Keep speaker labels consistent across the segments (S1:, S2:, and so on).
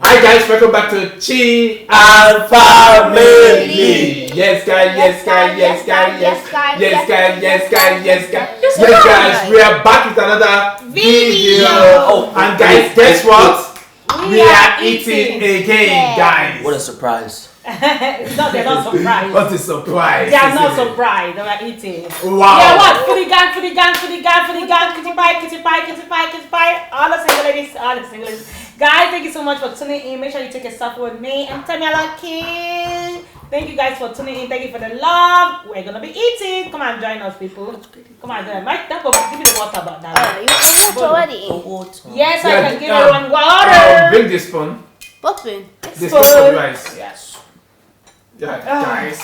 S1: Hi guys, welcome back to Chi and Family. Yes guys, yes guys, yes guys, yes guys, yes guys, yes guys, yes guys, yes guys. We are back with another video. Oh, and guys, guess what? We are eating again, guys.
S2: What a surprise!
S3: No, they're not surprised.
S1: What a surprise!
S3: They are not surprised. They are eating.
S1: Wow.
S3: Yeah, what? Foodie gang, foodie gang, foodie gang, foodie gang, kitty pie, kitty pie, kitty pie, kitty pie. All the single ladies, all the single ladies. Guys, thank you so much for tuning in. Make sure you take a selfie with me and tell me I like it. Thank you guys for tuning in. Thank you for the love. We're gonna be eating. Come on, join us, people. Come on, join. Mike, give me the water about that.
S4: You want water already?
S2: Water.
S3: Yes, I can give everyone water.
S1: Bring this spoon.
S4: What spoon?
S1: This spoon for rice.
S3: Yes.
S1: Yeah, guys.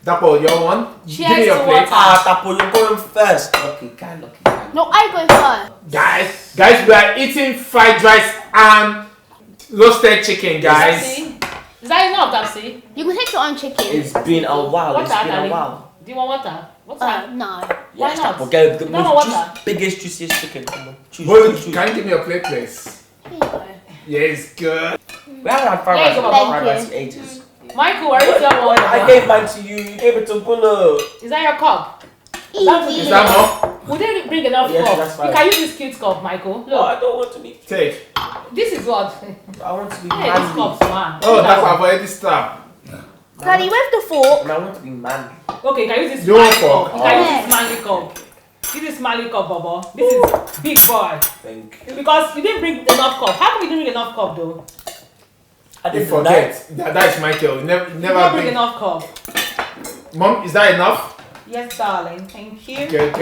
S1: Dapo, your one? Give me your
S3: to
S1: plate.
S3: water.
S2: Tapo, you're going first. Lucky guy.
S4: No, I go first.
S1: Guys, we are eating fried rice and roasted chicken, guys.
S3: Is that enough, Dapsy?
S4: You can take your own chicken.
S2: It's been a while.
S3: Water,
S2: It's been a
S3: darling.
S2: while.
S3: Do you want water? Water?
S4: No.
S3: Why not?
S2: Tapo, get the
S3: No,
S2: most
S3: water.
S2: biggest, juiciest chicken. Come on. Choose.
S1: Can you give me your plate, please?
S4: Here you go.
S1: Yeah, it's good.
S2: We haven't had fried
S3: There you
S2: rice
S3: go,
S2: in
S4: Thank
S2: ages.
S3: Michael, where is your water?
S2: I gave mine to you. You gave it to Puno.
S3: Is that your cup?
S4: Easy.
S1: Is that more?
S3: We didn't bring enough
S2: Yes,
S3: cup.
S2: that's fine.
S3: You can use this cute cup, Michael.
S2: No,
S3: Look,
S2: I don't want to be.
S1: Take.
S3: this is what.
S2: I want to be
S3: Hey, this
S2: manly.
S3: cup's man.
S1: Oh, that's I've already stopped.
S4: Daddy, where's the fork?
S2: And I want to be manly.
S3: Okay, can you use this
S1: You
S3: manly
S1: want
S3: cup?
S1: cup?
S3: You can use
S4: Yes.
S3: this manly cup. Use this manly cup, Bobo. This is big boy.
S2: Thank you.
S3: Because you didn't bring enough cup. How come you didn't bring enough cup though?
S2: I
S1: You
S2: didn't
S1: forget. That is Michael.
S3: You
S1: Never
S3: didn't bring
S1: bring.
S3: enough cup.
S1: Mom, is that enough?
S3: Yes, darling. Thank you.
S1: Good.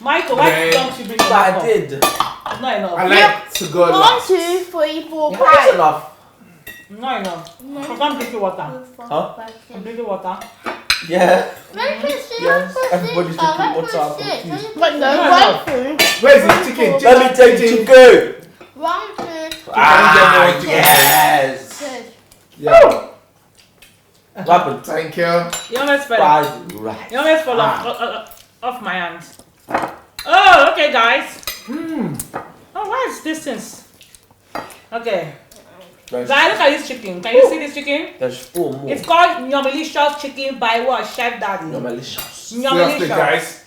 S3: Michael, why
S1: Yeah.
S3: don't you bring
S2: But
S3: enough
S2: I
S3: cup?
S2: did.
S3: It's not enough.
S1: I like to go
S4: 1,
S1: last.
S4: 2, 3, 4,
S2: Yeah, that's
S4: 5.
S2: enough.
S3: Not enough. I can't drink your water.
S2: Huh?
S3: I'm drinking water.
S2: Yeah.
S4: Yes,
S2: Everybody's drinking water. I'm confused.
S4: But no,
S3: No,
S4: 1, 2.
S1: Where's the chicken?
S2: Let me take chicken.
S4: 1, 2,
S2: Ah, yes.
S4: 3.
S1: Yeah.
S2: What happened?
S1: Thank you.
S3: You almost fell.
S2: Fried rice.
S3: You almost fell off my hands. Oh, okay, guys. Oh, why is distance? Okay.
S2: There's,
S3: Guys, look at this chicken. Can you see this chicken?
S2: there's 4 more.
S3: It's called Nyomalicious chicken by what? Chef Daddy.
S2: You're malicious.
S1: Seriously,
S3: Nyomalicious.
S1: guys.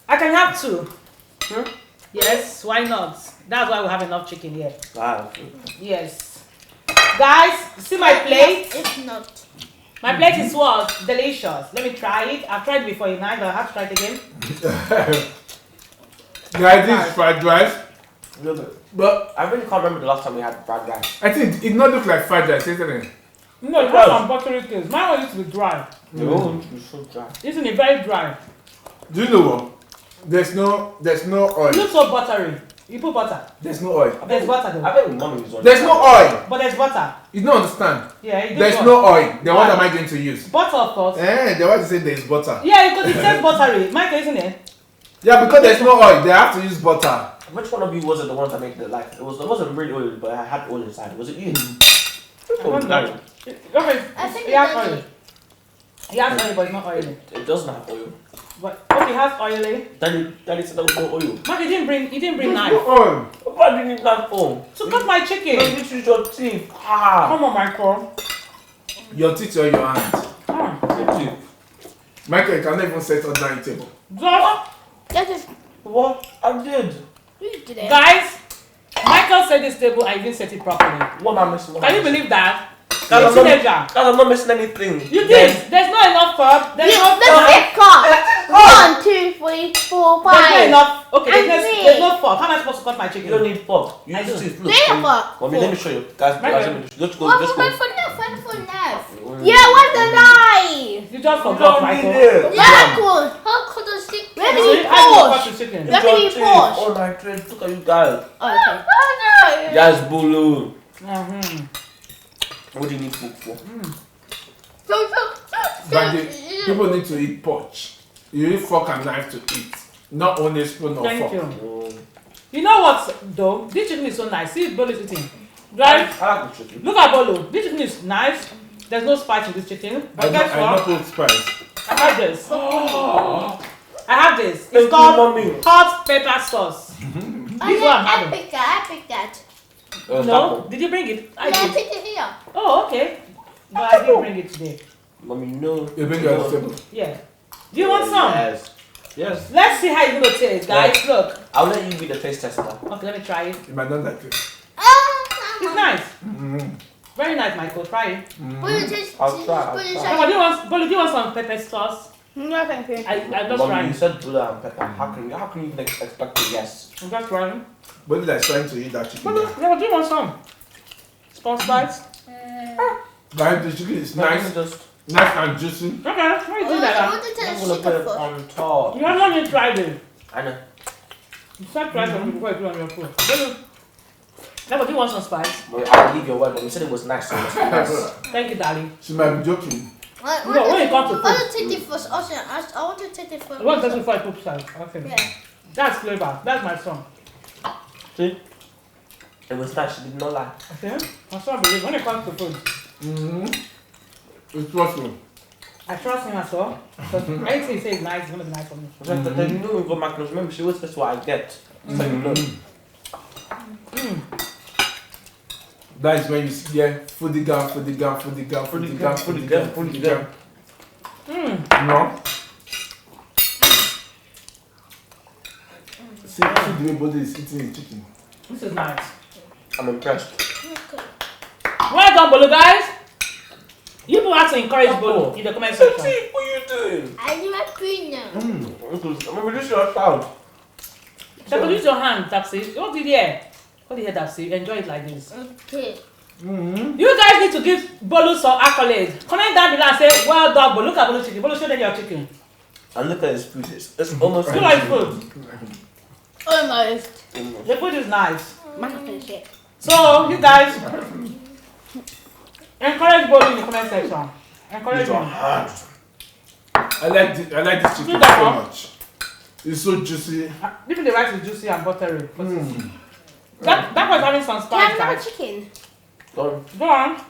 S3: I can have 2. Yes, why not? That's why we have enough chicken here.
S2: Wow.
S3: Yes. Guys, see my plate?
S4: It's not.
S3: My plate is what? Delicious. Let me try it. I've tried it before tonight, but I have to try it again.
S1: Guys, this is fried rice. But
S2: I really can't remember the last time we had fried rice.
S1: I think it not look like fried rice, isn't it?
S3: No, it has some buttery taste. Mine was used to be dry.
S2: No, you should try.
S3: Isn't it very dry?
S1: Do you know what? There's no
S3: It
S1: oil.
S3: looks so buttery. You put butter.
S1: There's no oil.
S3: There's butter though.
S2: I think mommy was on.
S1: There's no oil.
S3: But there's butter.
S1: You don't understand.
S3: Yeah, you do
S1: There's
S3: what?
S1: no oil. Then what
S3: Why?
S1: am I going to use?
S3: Butter, of course.
S1: The one say there's butter.
S3: Yeah, because it says buttery. Michael, isn't it?
S1: Yeah, because there's no oil, they have to use butter.
S2: Which one of you was it the one that made it like it wasn't really oily, but I had oil inside. Was it you?
S3: I wonder. Okay,
S4: I think
S3: it has
S4: it
S3: oil. It has oil, but it's not oily.
S2: It doesn't have oil.
S3: But okay, it has oily.
S2: Daddy said there was no oil.
S3: Michael, you didn't bring
S1: There's
S3: knife.
S1: no oil.
S2: Why didn't you knife for?
S3: So cut my
S2: You
S3: chicken.
S2: use your teeth. Ah.
S3: Come on, Michael.
S1: Your teeth or your hand.
S3: Ah.
S1: Michael, you cannot even set on dining table.
S3: Just,
S4: That is.
S2: What? I did.
S4: You did it.
S3: guys, Michael set this table. I didn't set it properly.
S2: What am I missing? What
S3: Can you
S2: am I
S3: believe that?
S2: Guys,
S3: You're a
S2: I'm not-
S3: teenager.
S2: Guys, I'm not missing anything.
S3: You did. There's not enough cup. There's no
S4: Let's
S3: cup.
S4: get caught. 1, 2, 3, 4,
S3: There's not
S4: 5.
S3: enough. Okay,
S4: And
S3: there's
S4: me.
S3: no fork. How am I supposed to cut my
S2: You don't
S3: chicken?
S2: need fork. You
S3: I
S2: use
S3: do.
S2: teeth.
S4: Do you have a
S2: Mommy, let me show you. Guys,
S3: Right
S2: guys,
S3: there.
S2: let me show you. Let's go.
S4: What
S2: Let's
S4: for
S2: go.
S4: knife? Yeah, what's the knife?
S3: You just
S2: You
S3: forgot,
S2: don't need
S3: Michael.
S2: it.
S4: Yeah, cool. How could the stick? Where
S3: So
S4: did
S3: you
S4: he
S3: have to cut
S4: push?
S3: the chicken.
S4: Let me
S2: Your teeth.
S4: push.
S2: Oh my God, look at you guys.
S4: Okay.
S2: Yes, Bulu.
S3: Mhm.
S2: What do you need fork for?
S1: But people need to eat porch. You need fork and knife to eat. Not only spoon or
S3: Thank
S1: fork.
S3: you.
S2: Oh.
S3: You know what though? This chicken is so nice. See, Bolo is eating. Guys,
S2: I like the chicken.
S3: look at Bolo. This chicken is nice. There's no spice in this chicken. But guess
S1: I
S3: what?
S1: not put spice.
S3: I have this. I have this.
S2: Thank
S3: It's
S2: you,
S3: called
S2: mommy.
S3: hot pepper sauce. This one I'm having.
S4: I picked that.
S3: No? Did you bring it? I
S4: Yeah,
S3: did.
S4: take it here.
S3: Oh, okay. But I didn't bring it today.
S2: Mommy, no.
S1: You bring your vegetable.
S3: Yeah. Do you want some?
S2: Yes. Yes.
S3: Let's see how it's gonna taste, guys. Look.
S2: I'll let you be the taste tester.
S3: Okay, let me try it.
S1: You might not like it.
S3: It's nice.
S1: Mm-hmm.
S3: Very nice, Michael. Try it.
S4: Put it taste.
S2: I'll try, I'll
S4: Put it
S2: try.
S3: Bolu, do you want some pepper sauce?
S4: No, thank you.
S3: I'm just
S2: Mommy,
S3: trying.
S2: you said bulla and pepper. How can you even expect a yes?
S3: I'm just trying.
S1: But like trying to eat that chicken.
S3: Bolu, yeah, do you want some? Sponge bites?
S1: Guys, the chicken is nice.
S2: Just,
S1: Nice and juicy.
S3: Okay, why you do
S4: I
S3: that?
S4: want to
S2: I'm
S4: taste
S2: gonna put
S4: chicken
S2: it
S4: first.
S2: on top.
S3: You have not even tried it.
S2: I know.
S3: You start trying something before you put it on your food. Bolu. Yeah, but do you want some spice?
S2: Well, I believe your word, but you said it was nice, so it was nice.
S3: Thank you, darling.
S1: She might be joking.
S3: No, when it comes to
S4: I want
S3: food,
S4: to take it first. Also, I want to take it first.
S3: you want to before I put salt. Okay.
S4: Yeah.
S3: That's flavor. That's my song.
S2: See? It was nice, she did not lie.
S3: Okay? My song believe when it comes to food,
S1: Mm-hmm. It's possible.
S3: I trust him as well. Because anything he says is nice, it's gonna be nice for me.
S2: Then you know we got macarons. Remember, she always says what I get. So you know.
S1: That is when you see there, foodie gun. No? See the way body is eating the chicken.
S3: This is nice.
S2: I'm impressed.
S4: Okay.
S3: Well done, Bolu, guys. You people have to encourage Bolu in the comment section.
S2: See, what are you doing?
S4: I need my queen now.
S2: I'm reduce your sound.
S3: Shall I use your hand, Tapsi? What did you hear? What did you hear, Tapsi? Enjoy it like this.
S4: Okay.
S3: You guys need to give Bolu some accolades. Comment down below and say, well done, Bolu. Look at Bolu chicken. Bolu, show them your chicken.
S2: And look at his food. It's almost.
S3: You like food?
S4: Almost.
S3: The food is nice.
S4: Man, I finish it.
S3: So, you guys, encourage Bolu in the comment section. Encourage
S2: Use your
S3: him.
S2: hands.
S1: I like this chicken
S3: Do that
S1: so
S3: one.
S1: much. It's so juicy.
S3: Even the rice is juicy and buttery. That was having some
S4: Can I
S3: spice,
S4: have
S3: guys.
S4: chicken?
S2: Go
S3: Go on.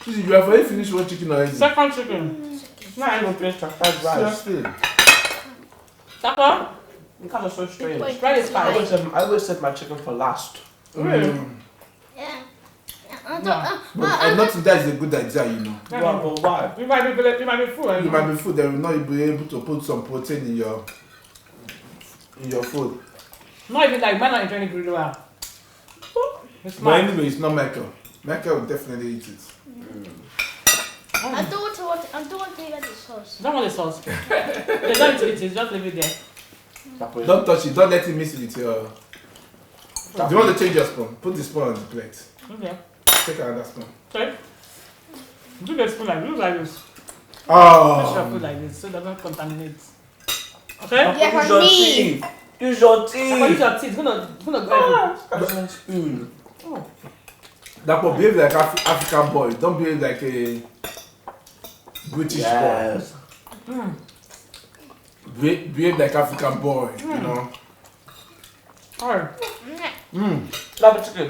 S1: See, you have already finished one chicken already.
S3: Second chicken. It's not
S2: on.
S3: even
S2: Place fried rice.
S1: Seriously.
S3: Second.
S2: You guys are so strange.
S4: Wait.
S3: Try this
S2: I
S3: spice.
S2: always save my chicken for last.
S3: Really?
S4: Yeah.
S1: But I don't think that is a good idea, you know.
S2: Well, but why?
S3: You might be full.
S1: You might be food that will not be able to put some protein in your food.
S3: Not even like man not enjoying it really well. It's
S1: But
S3: smart.
S1: anyway, it's not Michael. Michael will definitely eat it.
S4: I don't want to get the sauce.
S3: Don't want the sauce. They don't need to eat it, just leave it there.
S1: Don't touch it. Don't let him mix it with your... Do you want to change your spoon? Put the spoon on the plate.
S3: Okay.
S1: Take another spoon.
S3: Okay. Do the spoon like this. Push your
S1: Oh.
S3: food like this so it doesn't contaminate. Okay?
S4: Yeah,
S2: Use
S4: for
S2: your
S4: me.
S2: teeth. Use your
S3: If I use
S2: teeth.
S3: your teeth, it's gonna go everywhere.
S2: That's my spoon.
S3: Oh.
S1: That will behave like African boy. Don't behave like a British
S2: Yes.
S3: Mm.
S1: boy. Behave like African boy, you know.
S3: Alright.
S2: Love the chicken.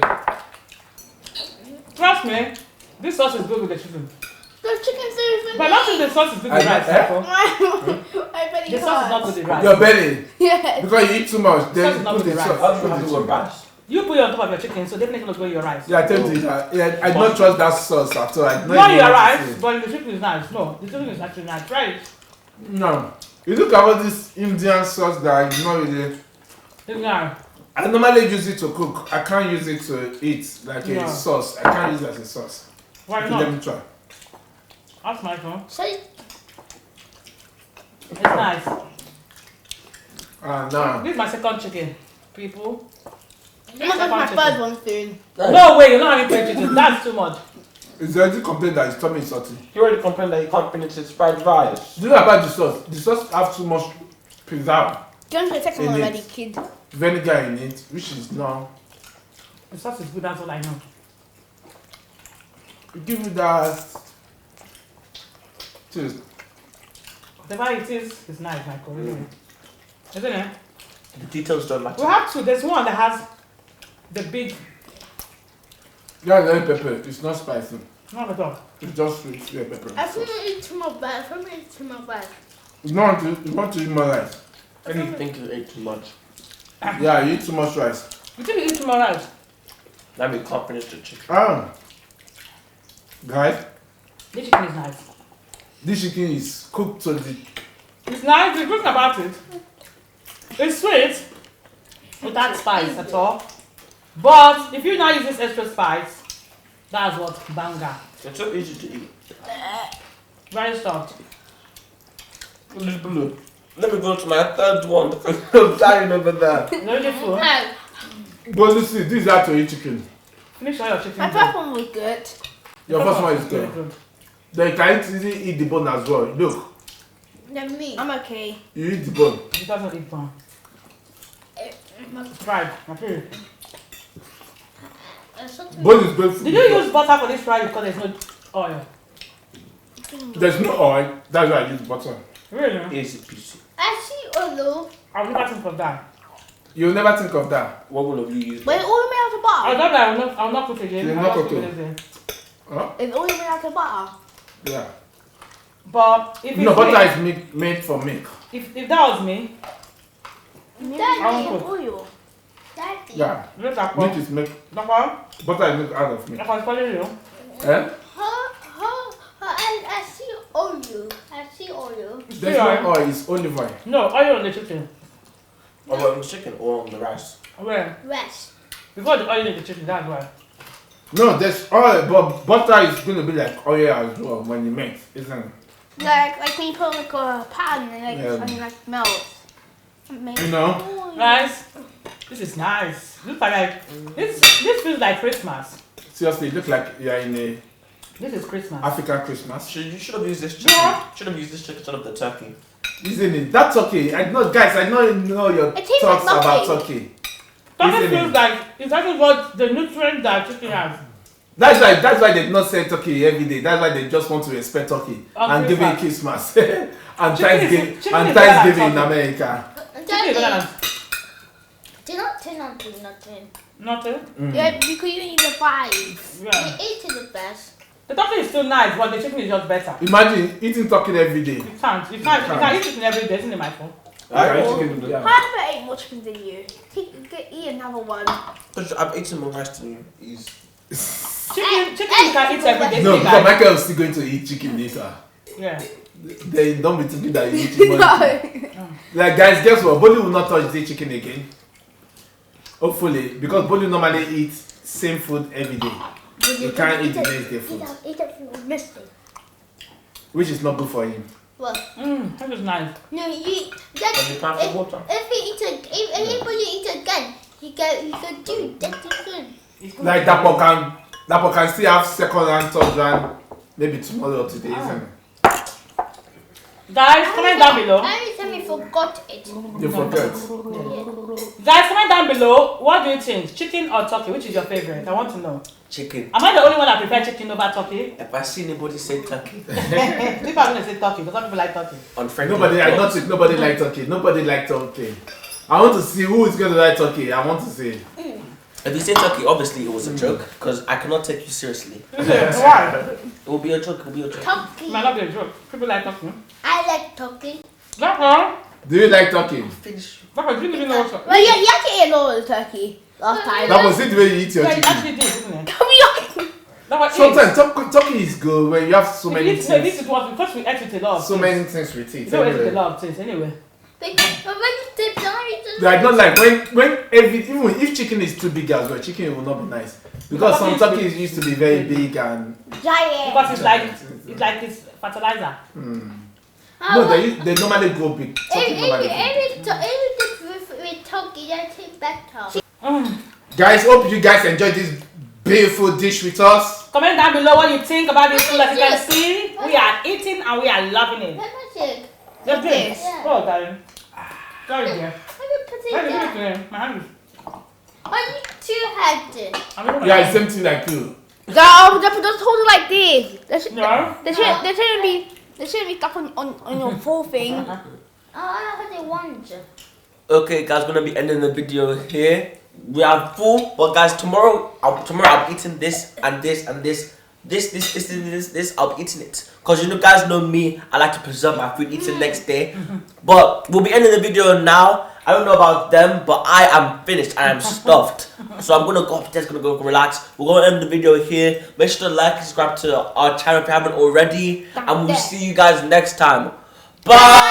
S3: Trust me, this sauce is good with the chicken.
S4: The chicken service.
S3: But not the sauce is good with rice. The sauce is not good with rice.
S1: Your belly.
S4: Yes.
S1: Because you eat too much,
S3: Sauce
S1: then
S3: is not
S1: put
S3: with
S1: the
S3: rice.
S1: sauce.
S2: How do
S1: Put
S2: you have
S1: the
S2: to go
S1: sauce.
S2: rice?
S3: You put it on top of your chicken, so definitely gonna go with your rice.
S1: Yeah, I tell you, I don't trust that sauce at all. I don't
S3: Not
S1: even
S3: your
S1: want to
S3: rice,
S1: say.
S3: but the chicken is nice. No, the chicken is actually nice. Try it.
S1: No. You look at all this Indian sauce that is not really...
S3: It's nice.
S1: I normally use it to cook. I can't use it to eat like
S3: No.
S1: a sauce. I can't use it as a sauce.
S3: Why
S1: Okay, let
S3: not?
S1: me try.
S3: That's my phone.
S4: Say
S3: It's nice.
S1: No.
S3: This is my second chicken, people.
S4: I'm not going to my first one soon.
S3: No way, you're not having 3 chickens. That's too much.
S1: It's already complained that his tummy is salty.
S2: You already complained that you can't finish his fried rice.
S1: Do you know about the sauce? The sauce have too much preserve,
S4: Don't the second
S1: In
S4: one
S1: it.
S4: already, kid.
S1: vinegar in it, which is now
S3: The sauce is good, that's all I know.
S1: give you that taste.
S3: Whatever it is, it's nice, Michael. Isn't it? Isn't it?
S2: The details don't matter.
S3: We have two. There's one that has the big.
S1: Yeah, red pepper. It's not spicy.
S3: Not at all.
S1: It's just sweet red pepper.
S4: I feel it's too much bad. I feel it's too much bad.
S1: You want to eat more rice?
S2: I didn't think you ate too much.
S1: Yeah, you eat too much rice.
S3: You think you eat too much rice?
S2: Now we can't finish the chicken.
S1: Guys,
S3: This chicken is nice.
S1: this chicken is cooked to the.
S3: It's nice. The good thing about it, it's sweet without spice at all. But if you now use this extra spice, that's what banga.
S2: It's so easy to eat.
S3: Very soft.
S2: Blue. Let me go to my third one because I'm dying over there.
S3: Very full.
S1: But you see, this is how to eat chicken.
S3: Finish all your chicken.
S4: My first one was good.
S1: Your first one is
S3: Very
S1: good. Then you can easily eat the bone as well. Look,
S4: Then me. I'm okay.
S1: you eat the bone.
S3: It doesn't eat bone. Fried. Okay.
S1: Bone is good food.
S3: Did you use butter for this fry because there's no oil?
S1: There's no oil. That's why I use butter.
S3: Really?
S2: Easy peasy.
S4: I see Olu.
S3: I'll never think of that.
S1: You'll never think of that.
S2: What will have you used?
S4: But it's all made out of
S3: I'll
S4: butter.
S3: not that. I'll not cook again.
S1: You're
S3: I'll
S1: not
S3: just
S1: cooking.
S3: put it there.
S1: Huh?
S4: It's all made out of butter.
S1: Yeah.
S3: But if it's
S1: No, butter
S3: me,
S1: is made for milk.
S3: if that was me,
S4: Daddy,
S3: Uncle.
S4: oil. Daddy.
S1: Yeah.
S3: look at
S1: Milk
S3: what.
S1: is milk.
S3: That's why.
S1: Butter is milk out of milk.
S3: That's why I'm calling you.
S1: Eh?
S4: I see oil. I see oil.
S1: There's no oil. It's olive oil.
S3: No, oil on the chicken.
S2: Oh, well, on the chicken or on the rice?
S3: Where?
S4: Rest.
S3: Before the oil in the chicken, that's why.
S1: No, there's oil, but butter is going to be like oil as well when you make, isn't it?
S4: Like when you put like a pan and
S1: Yeah.
S4: and it like melts.
S1: You know?
S3: Guys, this is nice. Look like this feels like Christmas.
S1: Seriously, it looks like you're in a
S3: This is Christmas.
S1: African Christmas.
S2: You should have used this chicken.
S3: Yeah.
S2: Should have used this chicken instead of the turkey.
S1: Isn't it? That's okay. I know, guys, I know your
S4: It tastes
S1: thoughts
S4: like
S1: about
S4: nothing.
S1: turkey.
S3: Turkey
S1: Isn't
S3: feels
S1: it?
S3: like exactly what the nutrient that chicken has.
S1: That's why they not sell turkey every day. That's why they just want to respect turkey
S3: On
S1: and give it
S3: Christmas.
S1: Christmas and Thanksgiving
S3: chicken
S1: and
S3: is better than
S1: Thanksgiving in
S3: turkey.
S1: America.
S3: Chicken is better
S4: Daddy.
S3: than
S4: Do not turn on to nothing.
S3: nothing.
S4: Yeah, because you eat the five.
S3: Yeah.
S4: It is the best.
S3: The turkey is still nice, but the chicken is just better.
S1: Imagine eating turkey every day.
S3: You can't eat chicken every day, isn't it, my phone?
S1: Okay.
S4: I
S1: Yeah.
S4: haven't ate much chicken than you. Eat another one.
S2: Because I've eaten more rice than you.
S3: Chicken you can eat every day.
S1: No,
S3: Chicken,
S1: because Michael is still going to eat chicken later.
S3: yeah.
S1: They don't be thinking that you eat too much. Like guys, guess what? Bolly will not touch the chicken again. Hopefully, because Bolly normally eats same food every day. You can't eat the next day food,
S4: Eat it for missing.
S1: which is not good for him.
S4: What?
S3: That is nice.
S4: No, you.
S2: Have you found some water?
S4: If anybody eats again, he can do that again.
S1: Like Dapo can still have second and third round, maybe tomorrow or today, isn't it?
S3: Guys, comment down below.
S4: Every time I forgot it.
S1: You forget.
S3: Guys, comment down below. What do you think? Chicken or turkey? Which is your favorite? I want to know.
S2: Chicken.
S3: Am I the only one that prefer chicken over turkey?
S2: If I see anybody say turkey
S3: People are going to say turkey because some people like turkey.
S2: on Friday,
S1: Nobody like turkey. Nobody like turkey. I want to see who is going to like turkey. I want to see.
S2: If you say turkey, obviously it was a joke because I cannot take you seriously.
S3: Why?
S2: It will be a joke. It will be a joke.
S3: It
S4: Turkey.
S3: might not be a joke. People like turkey.
S4: I like turkey.
S3: That's all.
S1: Do you like turkey?
S2: Finish.
S3: That's all. You know what's up.
S4: Well, you have to eat a lot of turkey last time.
S1: That was it the way you eat your
S3: Yeah, you
S1: chicken.
S3: actually did, isn't it?
S4: Come here.
S3: That was
S1: Sometimes turkey is good when you have so many
S3: This
S1: things.
S3: is what because we ate with a lot of
S1: So
S3: things.
S1: many things with it.
S3: We don't eat with a
S1: Anyway.
S3: lot of things anyway.
S4: But when the
S1: Like not like when even if chicken is too big as well, chicken will not be nice. Because some turkeys used to be very big and
S4: giant.
S3: Because it's like this fertilizer.
S1: no, they normally grow big. Turkey normally grow big.
S4: Every turkey, that's it better.
S1: Guys, hope you guys enjoyed this beautiful dish with us.
S3: Comment down below what you think about this food. As you can see, we are eating and we are loving it.
S4: Let me see.
S3: Let's do it.
S4: Yes.
S3: Oh, darling. Sorry, dear.
S4: Let me put it
S3: Let me
S4: down.
S3: do it. My hand is.
S4: I need two heads.
S1: Yeah, same thing like you.
S4: Girl, just hold it like this.
S3: No.
S4: There shouldn't be stuff on your full thing. Oh, I have the ones.
S2: Okay, guys, gonna be ending the video here. We are full, but guys, tomorrow I'm eating this and this and this. This, I'll be eating it. Because you know, guys know me, I like to preserve my food, eat it next day. But we'll be ending the video now. I don't know about them, but I am finished. I am stuffed. So I'm gonna go upstairs, gonna go relax. We're gonna end the video here. Make sure to like and subscribe to our channel if you haven't already. And we'll see you guys next time. Bye!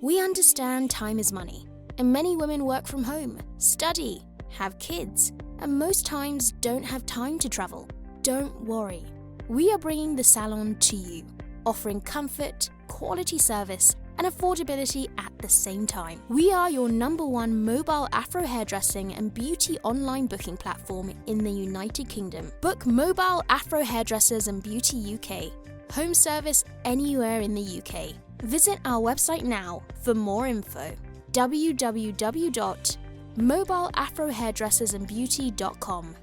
S5: We understand time is money, and many women work from home, study, have kids, and most times don't have time to travel. Don't worry. We are bringing the salon to you, offering comfort, quality service, and affordability at the same time. We are your #1 mobile Afro hairdressing and beauty online booking platform in the United Kingdom. Book mobile Afro hairdressers and beauty UK. Home service anywhere in the UK. Visit our website now for more info. www.mobileafrohairdressersandbeauty.com